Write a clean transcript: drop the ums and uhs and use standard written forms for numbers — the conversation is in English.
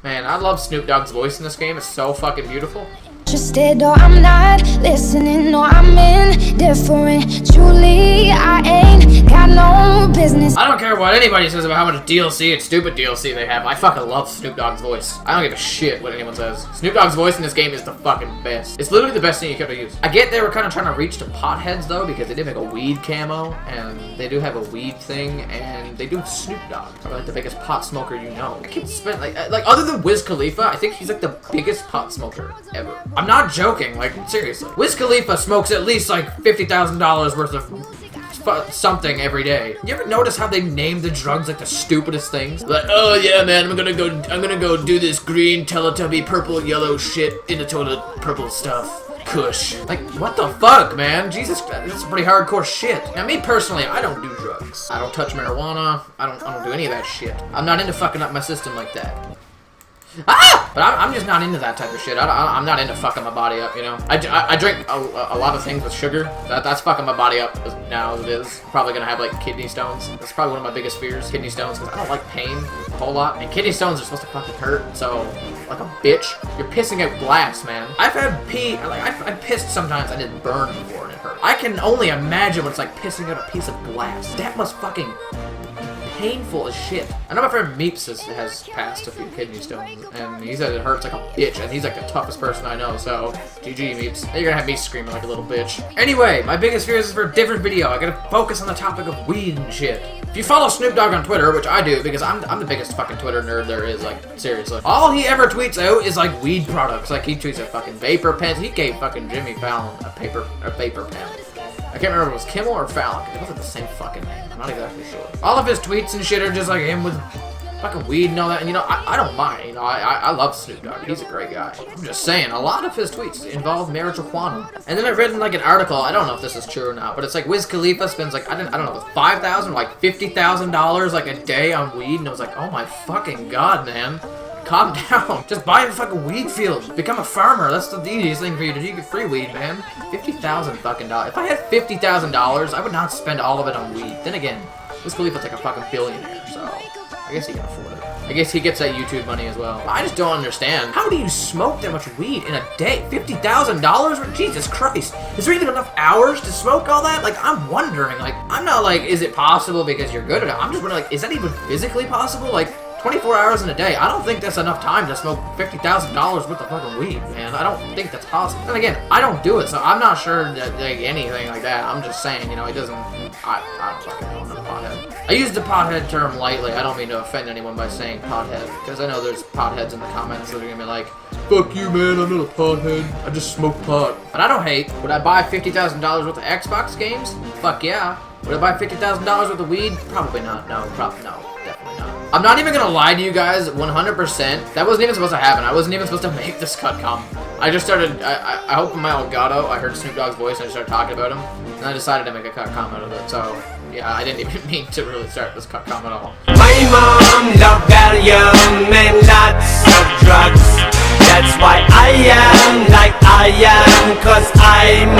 Man, I love Snoop Dogg's voice in this game. It's so fucking beautiful. Interested or I'm not listening, or I'm indifferent. Truly, I ain't got no business. I don't care what anybody says about how much DLC and stupid DLC they have. I fucking love Snoop Dogg's voice. I don't give a shit what anyone says. Snoop Dogg's voice in this game is the fucking best. It's literally the best thing you could have used. I get they were kind of trying to reach to potheads though, because they did make a weed camo, and they do have a weed thing, and they do Snoop Dogg, probably like the biggest pot smoker you know. I can't spend like other than Wiz Khalifa, I think he's like the biggest pot smoker ever. I'm not joking, like seriously. Wiz Khalifa smokes at least like $50,000 worth of something every day. You ever notice how they name the drugs like the stupidest things? Like, oh yeah, man, I'm gonna go do this green Teletubby purple yellow shit in the toilet purple stuff. Kush. Like, what the fuck, man? Jesus Christ, that's pretty hardcore shit. Now, me personally, I don't do drugs. I don't touch marijuana. I don't do any of that shit. I'm not into fucking up my system like that. Ah! But I'm just not into that type of shit. I'm not into fucking my body up, you know? I drink a lot of things with sugar. That's fucking my body up now as it is. I'm probably gonna have, like, kidney stones. That's probably one of my biggest fears, kidney stones, because I don't like pain a whole lot. And kidney stones are supposed to fucking hurt, so, like a bitch, you're pissing out glass, man. I've had pee, like, I've pissed sometimes I didn't burn before and it hurt. I can only imagine what it's like pissing out a piece of glass. That must fucking painful as shit. I know my friend Meeps has passed a few kidney stones, and he said it hurts like a bitch, and he's like the toughest person I know, so GG Meeps. You're gonna have me screaming like a little bitch. Anyway, my biggest fears is for a different video. I gotta focus on the topic of weed and shit. If you follow Snoop Dogg on Twitter, which I do, because I'm the biggest fucking Twitter nerd there is, like, seriously. All he ever tweets out is, like, weed products. Like, he tweets out fucking vapor pens. He gave fucking Jimmy Fallon a vapor pen. I can't remember if it was Kimmel or Fallon. It wasn't the same fucking name. I'm not exactly sure. All of his tweets and shit are just like him with fucking weed and all that. And you know, I don't mind. You know, I love Snoop Dogg. He's a great guy. I'm just saying, a lot of his tweets involve marijuana. And then I read in like an article, I don't know if this is true or not, but it's like Wiz Khalifa spends like, I don't know, $5,000 or like $50,000 like a day on weed. And I was like, oh my fucking god, man. Calm down. Just buy a fucking weed field. Become a farmer. That's the easiest thing for you to do. You get free weed, man. $50,000 fucking dollars. If I had $50,000, I would not spend all of it on weed. Then again, Wiz Khalifa's like a fucking billionaire, so I guess he can afford it. I guess he gets that YouTube money as well. I just don't understand. How do you smoke that much weed in a day? $50,000? Jesus Christ. Is there even enough hours to smoke all that? Like, I'm wondering. Like, I'm not like, is it possible because you're good at it? I'm just wondering, like, is that even physically possible? Like, 24 hours in a day. I don't think that's enough time to smoke $50,000 worth of fucking weed, man. I don't think that's possible. And again, I don't do it, so I'm not sure that, like, anything like that. I'm just saying, you know, it doesn't. I don't fucking know. I'm not a pothead. I use the pothead term lightly. I don't mean to offend anyone by saying pothead, because I know there's potheads in the comments that are gonna be like, fuck you, man. I'm not a pothead. I just smoke pot. But I don't hate. Would I buy $50,000 worth of Xbox games? Fuck yeah. Would I buy $50,000 worth of weed? Probably not. No, probably no. Definitely not. I'm not even gonna lie to you guys, 100%. That wasn't even supposed to happen. I wasn't even supposed to make this cut comment. I just started, I hope in my Elgato, I heard Snoop Dogg's voice and I started talking about him. And I decided to make a cut comment of it, so yeah, I didn't even mean to really start this cut comment at all. My mom loved Valium and lots of drugs. That's why I am like I am, 'cause I'm